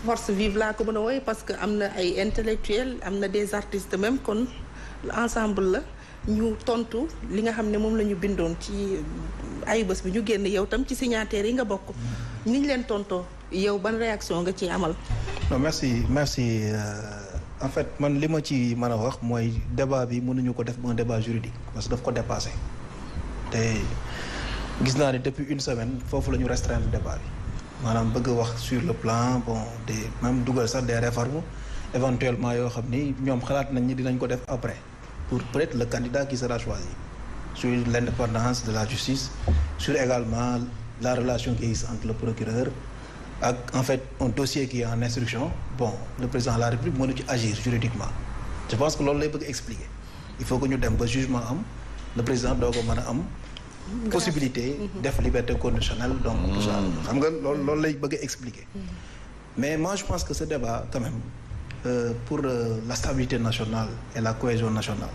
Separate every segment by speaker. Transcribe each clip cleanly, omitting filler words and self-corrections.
Speaker 1: force vive laa ko mën a wooye parce que am na ay intellectuels am na des artistes même kon ensemble la ñu tontu li nga xam ne moom la ñu bindoon ci ayubés bi ñu génn yow tam ci signataires yi nga bokk. ni ñu leen tontoo yow ban réaction nga ci amal.
Speaker 2: non merci en fait man li ma ci mën a wax mooy débat bi mënuñu ko def un débat juridique parce que daf ko dépassé te gis naa ne depuis une semaine foofu la ñu restreindre débat bi maanaam bëgg wax sur le plan bon des même dugal sax des réformes éventuellement yoo xam ni ñoom xalaat nañ ni dinañ ko def après pour peut-être le candidat qui sera choisi sur l'indépendance de la justice sur également la relation qui existe entre le procureur ak en fait un dossier qui est en instruction bon le président de la République mënu ci agir juridiquement je pense que loolu lay bëgg expliquer il faut que ñu dem ba jugement am le président doo ko mën a am possibilité def liberté conditionnelle donc tout ça xam nga loolu lay bëgg expliquer mais moi je pense que ce débat quand même pour la stabilité nationale et la cohésion nationale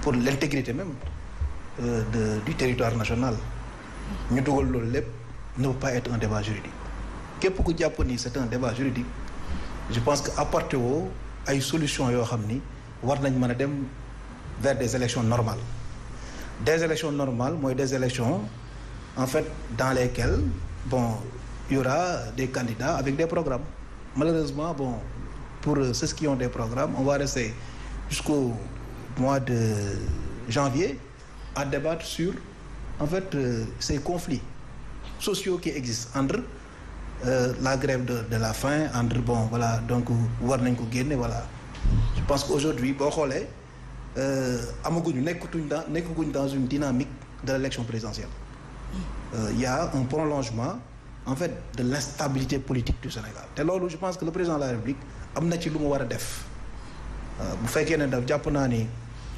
Speaker 2: pour l'intégrité même du territoire national ñu dugal loolu lépp ne peut pas être un débat juridique képp ku jàpp ni c'est un débat juridique je pense que apporté woo ay solutions yoo xam ni war nañ mën a dem vers des élections normales mooy des élections en fait dans lesquelles bon il y aura des candidats avec des programmes malheureusement bon pour ceux qui ont des programmes on va rester jusqu'au mois de janvier à débattre sur en fait ces conflits sociaux qui existent entre la grève de la faim entre bon voilà donc war nañ ko génne voilà je pense qu'aujourd'hui boo xoolee nekkaguñ dans une dynamique de l'élection présidentielle il y a un prolongement en fait de l'instabilité politique du Sénégal te loolu je pense que le président de la République am na ci lu mu war a def bu fekkee ne daf jàpp naa ni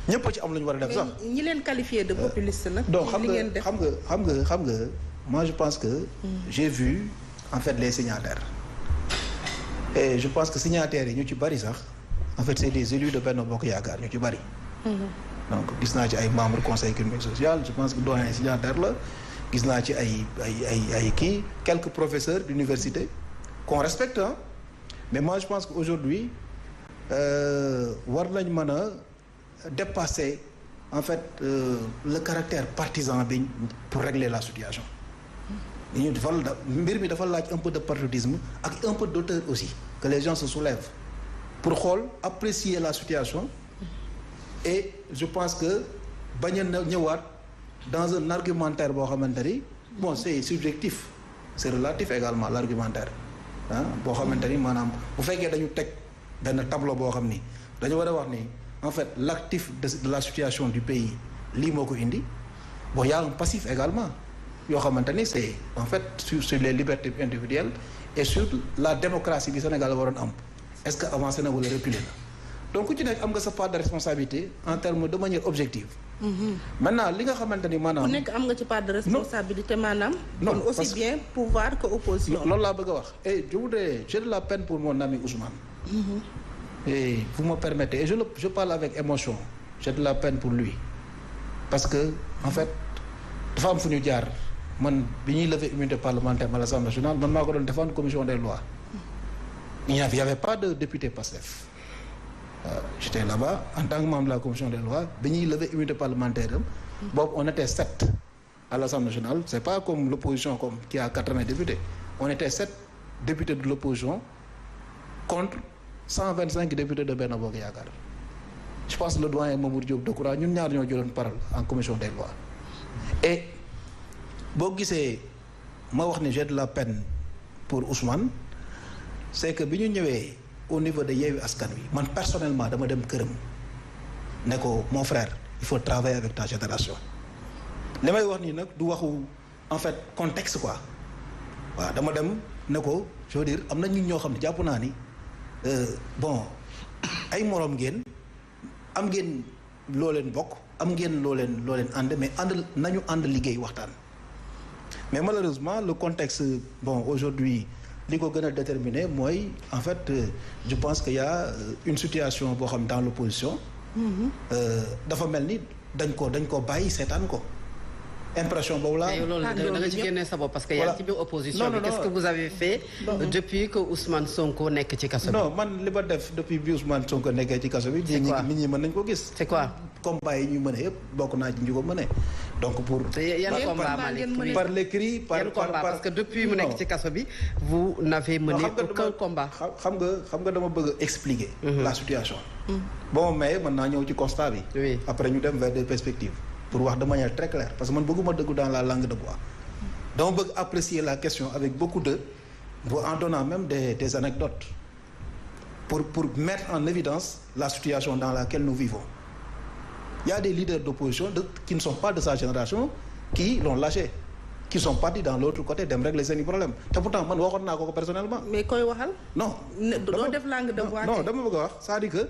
Speaker 2: ñëpp ci am lu ñu war a def sax.
Speaker 1: ñi leen qualifié de populiste nag.
Speaker 2: donc xam nga moi je pense que j'ai vu en fait les signataires et je pense que signataires yi ñu ci bari sax en fait c'est des élus de Benno Bokk Yaakaar ñu ci bari. donc gis naa ci ay membres conseil économique social je pense que doyen signataire la gis naa ci ay kii quelques professeurs d'université qu'on respecte hein mais moi je pense que aujourd'hui war nañ mën a dépasser en fait le caractère partisan bi pour régler la situation ñu mbir mi dafa laaj un peu de patriotisme ak un peu d'auteur aussi que les gens se soulèvent pour xool apprécier la situation et je pense que bañ a ñëwaat dans un argumentaire boo xamante ni bon c'est subjectif c'est relatif également l'argumentaire boo xamante ni maanaam bu fekkee dañu teg benn tableau boo xam ni dañu war a wax ni en fait l'actif de la situation du pays lii moo ko indi bon y a un passif également yoo xamante ni c'est en fait sur les libertés individuelles et sur la démocratie bi Sénégal waroon am est-ce que avancé na wala reculé na donc ku ci nekk am nga sa part de responsabilité en termes de manière objective. maintenant li nga xamante ni maanaam.
Speaker 1: ku nekk am nga ci part de responsabilité maanaam. non kon aussi bien pouvoir que opposition.
Speaker 2: loolu laa bëgg a wax et j'ai de la peine pour mon ami Ousmane. et vous me permettez et je parle avec émotion j'ai de la peine pour lui parce que en fait dafa am fu ñu jaar man bi ñuy lever immunité parlementaire à l'Assemblée nationale man maa ko doon défendre commission des lois il n'y avait pas de député Pastef j'étais là-bas en tant que membre de la commission des lois bi ñuy lever immunité parlementaire boobu on était 7 à l'Assemblée nationale c'est pas comme l'opposition comme qui a 80 députés on était 7 députés de l'opposition contre 125 députés de Benno Bokk Yaakaar je pense le doyen Mamour Diop Decroix ñun ñaar ñoo jëloon parole en commission des lois et boo gisee ma wax ni j'ai de la peine pour Ousmane c'est que bi ñu ñëwee au niveau de Yewwi Askan Wi man personnellement dama dem këram ne ko mon frère il faut travailler avec ta génération li may wax nii nag du waxu en fait contexte quoi waaw dama dem ne ko je veux dire am na ñun ñoo xam ne jàpp naa ni bon ay moroom ngeen am ngeen loo leen bokk am ngeen loo leen ànd mais nañu ànd liggéey waxtaan mais malheureusement le contexte bon aujourd'hui li ko gën a déterminer mooy en fait je pense qu'il y a une situation boo xam dans l'opposition dafa mel ni dañ ko bàyyi seetaan ko impression boobu laa.
Speaker 3: loolu da nga ci génne sa bopp parce que yaa ngi ci biir opposition bi. Qu'est-ce que vous avez fait depuis que Ousmane Sonko nekk ci kaso bi.
Speaker 2: non man li ma def depuis bi Ousmane Sonko nekkee ci kaso bi. nit ñi mën nañ ko gis.
Speaker 3: c'est quoi.
Speaker 2: combat yi ñu mën a yëpp bokk naa ci ñu ko mënee donc pour.
Speaker 3: yan combat
Speaker 2: par l'écrit par
Speaker 3: parce que depuis mu nekk ci kaso bi vous n'avez mené aucun combat.
Speaker 2: xam nga dama bëgg a expliquer. la situation. bon mais mën naa ñëw ci constat bi.
Speaker 3: oui
Speaker 2: après ñu dem vers des perspectives. pour wax de manière très claire parce que man bëgguma dëggu dans la langue de bois. dama bëgg apprécier la question avec beaucoup de en donnant même des anecdotes pour mettre en évidence la situation dans laquelle nous vivons. Il y a des leaders d'opposition qui ne sont pas de sa génération qui l'ont lâché, qui sont partis dans l'autre côté dem régler seeni problème te pourtant man waxoon naa ko personnellement.
Speaker 1: mais koy waxal.
Speaker 2: non
Speaker 1: doo def langue de bois.
Speaker 2: non dama bëgg a wax c'est-à-dire que.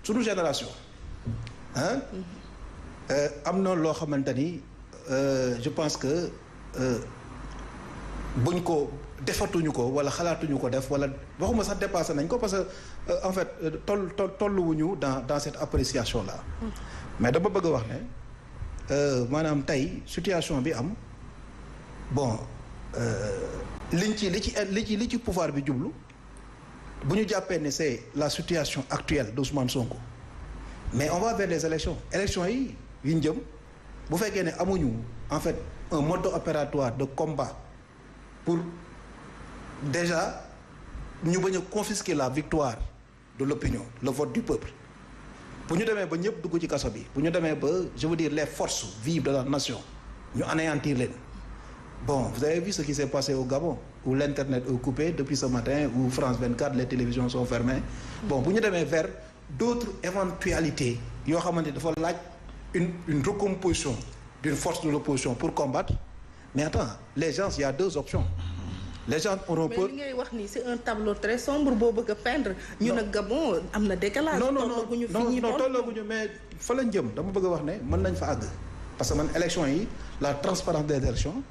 Speaker 2: suñu génération. am na loo xamante ni je pense que buñ ko defatuñu ko wala xalaatuñu ko def wala waxuma sax dépassé nañ ko parce que en fait tolluwuñu dans cette appréciation là. mais dama bëgg a wax ne maanaam tey situation bi am bon li ci pouvoir bi jublu bu ñu jàppee ne c'est la situation actuelle d'Ousmane Sonko mais on va vers des élections yi ñu jëm bu fekkee ne amuñu en fait un mode opératoire de combat pour déjà ñu bañ a confisquer la victoire de l'opinion le vote du peuple bu ñu demee ba ñëpp dugg ci kaso bi bu ñu demee ba je veux dire les forces vives de la nation ñu anéantir leen bon vous avez vu ce qui s'est passé au Gabon où l'internet est coupé depuis ce matin où France 24 les télévisions sont fermées bon bu ñu demee vers d'autres éventualités yoo xamante dafa laaj une recomposition d'une force de l'opposition pour combattre mais attends les gens il y a deux options les gens auront peur.
Speaker 1: mais li ngay wax nii c'est un tableau très sombre boo bëgg a peindre. ñu ne Gabon am na décalage.
Speaker 2: non tollooguñu mais fa lañ jëm dama bëgg a wax ne mën nañ fa àgg parce que man élection yi la transparence des élections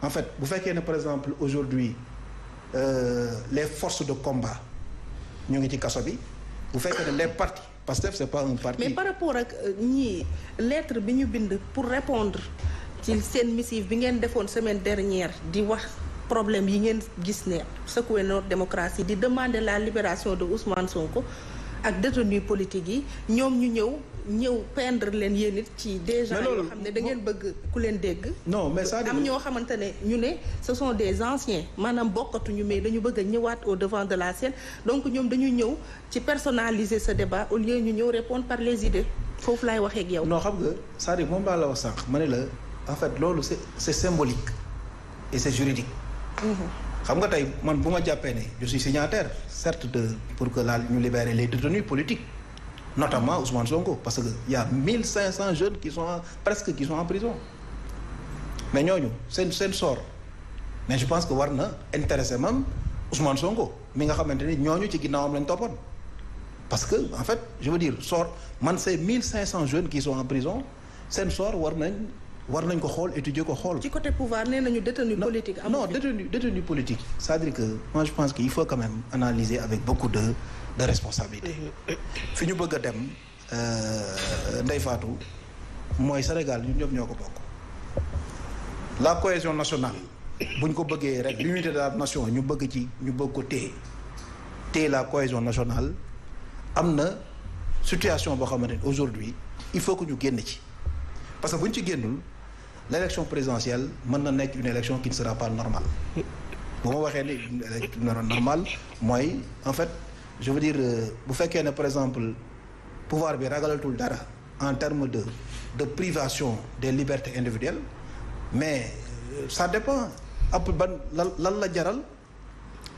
Speaker 2: en fait bu fekkee ne par exemple aujourd'hui les forces de combat ñu ngi ci kaso bi bu fekkee ne les partis Pastef c'est pas un parti.
Speaker 1: mais par rapport ak ñii lettre bi ñu bind pour répondre ci seen missive bi ngeen defoon semaine dernière di wax problème yi ngeen gis ne secouer notre démocratie di demander la libération de Ousmane Sonko ak détenus politiques yi ñoom ñu ñëw peindre leen yéen it ci des gens yoo xam ne da ngeen bëgg ku leen dégg.
Speaker 2: non mais ça
Speaker 1: am ñoo xamante ne ñu ne ce sont des anciens maanaam bokkatuñu mais dañu bëgg a ñëwaat au devant de la scène donc ñoom dañu ñëw ci personnaliser ce débat au lieu ñu ñëw répondre par les idées foofu laay waxee ak yow.
Speaker 2: non xam nga c'est-à-dire moom laa la wax sànq ma ne la en fait loolu c'est symbolique et c'est juridique. xam nga tey man bu ma jàppee ne je suis signataire certes pour que ñu libérer les détenus politiques notamment Ousmane Sonko parce que y a 1500 jeunes qui sont en prison mais ñooñu seen sort mais je pense que war na intéresser même Ousmane Sonko mi nga xamante ni ñooñu ci ginnaawam lañ toppoon parce que en fait je veux dire sort man c'est 1500 jeunes qui sont en prison seen sort war nañ ko xool étudier ko xool.
Speaker 1: ci côté pouvoir nee nañu détenu politique.
Speaker 2: non détenu politique c'est-à-dire que moi je pense qu'il faut quand même analyser avec beaucoup de responsabilité. fi ñu bëgg a dem Ndeye Fatou mooy Sénégal ñun ñëpp ñoo ko bokk. la cohésion nationale buñ ko bëggee rek l'unité de la nation ñu bëgg ko téye la cohésion nationale am na situation boo xamante ne aujourd'hui il faut que ñu génn ci parce que buñ ci génnul. l'élection présidentielle mën na nekk une élection qui ne sera pas normale bu ma waxee ni une élection normale mooy en fait je veux dire bu fekkee ne par exemple pouvoir bi ragalatul dara en termes de privation des libertés individuelles mais ça dépend après lan la jaral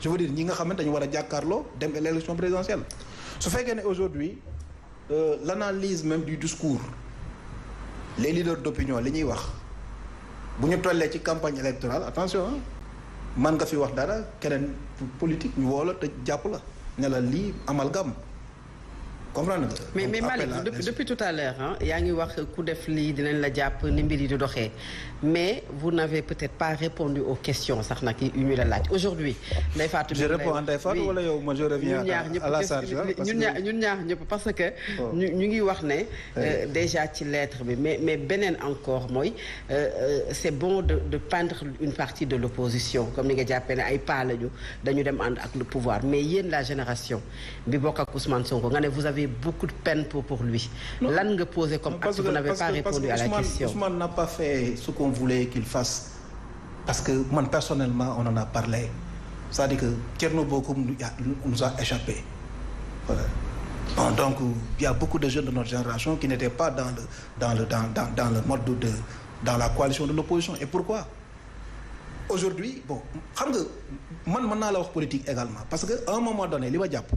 Speaker 2: je veux dire ñi nga xamante dañu war a jàkkaarloo dem l'élection présidentielle su fekkee ne aujourd'hui l'analyse même du discours les leaders d'opinion li ñuy wax bu ñu tollee ci campagne électorale attention man nga fi wax dara keneen politique ñu woo la te jàpp la ne la lii amalgame comprendre nga.
Speaker 3: mais Malick depuis tout à l'heure yaa ngi wax ku def lii dinañ la jàpp ni mbir yi di doxee mais vous n'avez peut-être pas répondu aux questions sax nag yu ñu la laaj aujourd'hui Ndeye Fatou.
Speaker 2: je réponds à Ndeye Fatou wala yow moi je reviens à la charge
Speaker 3: ñun ñaar ñëpp parce que. ñu ngi wax ne. déjà ci lettre bi mais beneen encore mooy c'est bon de peindre une partie de l'opposition comme ni nga jàppee ne ay pas lañu dañu dem ànd ak le pouvoir mais yéen la génération bi bokk ak Ousmane Sonko nga ne vous avez beaucoup de peine pour lui. lan nga posé comme acte vous n'avez pas répondu à la question.
Speaker 2: Ousmane n'a pas fait ce qu'on voulait qu'il fasse parce que man personnellement on en a parlé c'est-à-dire que Thierno Bocoum nous a échappé voilà. Bon, donc il y a beaucoup de jeunes de notre génération qui n'étaient pas dans le mode dans la coalition de l'opposition et pourquoi aujourd'hui bon xam nga man mën naa la wax politique également parce que à un moment donné li ma jàpp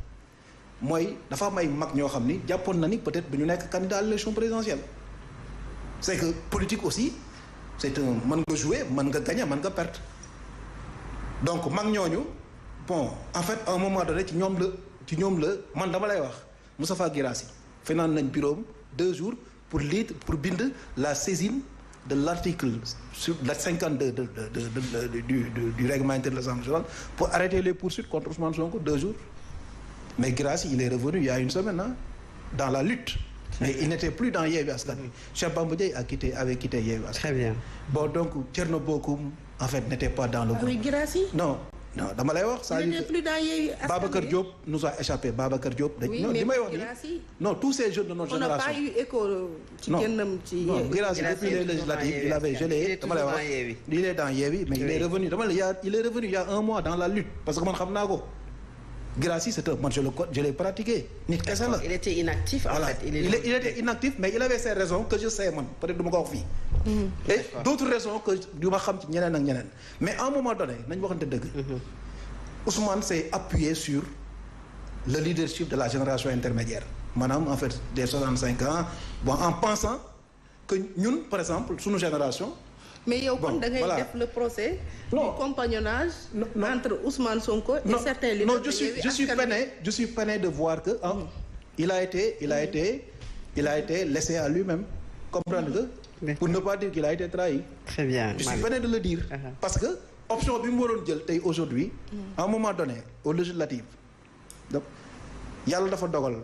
Speaker 2: mooy dafa am ay mag ñoo xam ni jàppoon na ni peut-être bu ñu nekk candidat à l'élection présidentielle c'est que politique aussi c'est un mën nga jouer mën nga gagner mën nga perdre donc mag ñooñu bon en fait à un moment donné ci ñoom la man dama lay wax Moustapha Guirassy fanaan nañ bureau 2 jours pour bind la saisine de l'article sur la 52 du règlement intérieur de l'Assemblée nationale pour arrêter les poursuites contre Ousmane Sonko 2 jours mais Guirassy il est revenu il y a une semaine dans la lutte mais il n'était plus dans Yewwi Askan Wi Cheikh Bamba Dièye avait quitté Yewwi Askan Wi.
Speaker 3: Très bien.
Speaker 2: Bon donc Thierno Bocoum en fait n'était pas dans le groupe.
Speaker 1: Oui, Guirassy.
Speaker 2: Non dama lay wax.
Speaker 1: il n'était plus dans Yewwi Askan Wi.
Speaker 2: Babacar Diop nous a échappé Babacar Diop.
Speaker 1: oui
Speaker 2: non
Speaker 1: mais
Speaker 2: li may wax
Speaker 1: Guirassy.
Speaker 2: non tous ces jeunes de notre génération.
Speaker 1: on n'a pas eu écho ci génnam ci.
Speaker 2: non Guirassy depuis les législatives il avait gelé dama lay wax il est dans Yewwi mais il est revenu il est revenu il y a 1 mois dans la lutte parce que man xam naa ko. Guirassy c'est un man je l'ai pratiqué. nit kese la
Speaker 3: il était inactif en
Speaker 2: voilà.
Speaker 3: fait.
Speaker 2: il était inactif mais il avait ses raisons que je sais man peut-être du ma ko wax fii. et d'autres raisons que du ma xam ci ñeneen ak ñeneen mais à un moment donné nañ waxante dëgg. Ousmane s'est appuyé sur le leadership de la génération intermédiaire maanaam en fait des 65 ans bon en pensant que ñun par exemple suñu génération.
Speaker 1: mais yow kon da ngay def le procès. du compagnonnage. entre Ousmane Sonko et certains leaders.
Speaker 2: non je suis peiné de voir que il a été laissé à lui-même comprendre que pour ne pas dire qu'il a été trahi.
Speaker 3: Très bien.
Speaker 2: Je suis peiné de le dire parce que option bi mu waroon jël tey aujourd'hui à un moment donné aux législatives donc yàlla dafa dogal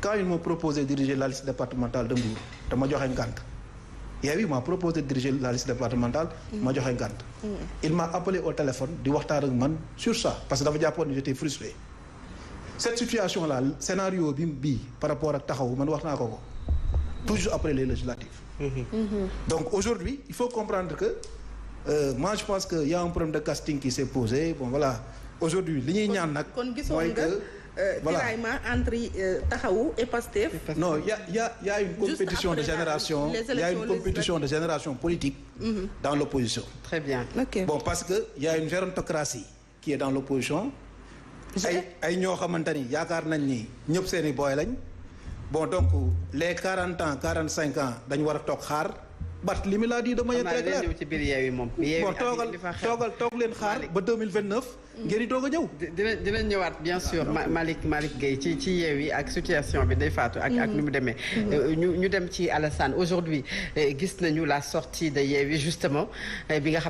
Speaker 2: quand ils m'ont proposé de diriger la liste départementale de Mbour dama joxe ngànt. Yewwi m'a proposé de diriger la liste départementale. ma joxe ngànt. il m'a appelé au téléphone di waxtaan ak man sur ça parce que dafa jàppoon ni j'étais frustré. cette situation là scénario bi par rapport ak taxaw man wax naa ko toujours après les législatives. donc aujourd'hui il faut comprendre que moi je pense que y a un problème de casting qui s'est posé bon voilà aujourd'hui li ñuy ñaan nag. mooy que voilà
Speaker 1: entre Taxawu et Pastef.
Speaker 2: non y a une compétition de génération il y a une compétition de génération politique. dans l'opposition.
Speaker 3: Très bien.
Speaker 1: Okay.
Speaker 2: Bon parce que y a une gérontocratie qui est dans l'opposition. ay ñoo xamante ni yaakaar nañ ni ñëpp seeni booy lañ. bon donc les 40 ans 45 ans dañu war a toog xaar. Barthélémy l'a dit de manière très claire.
Speaker 3: ci biir Yewwi moom.
Speaker 2: bon toog leen xaar ba 2029. ngeen di doog a ñëw.
Speaker 3: dinañ ñëwaat bien sûr Malick Gueye ci Yewwi ak situation bi day faatu ak ni mu demee. ñu dem ci Alassane aujourd'hui gis nañu la sortie de Yewwi justement bi nga xam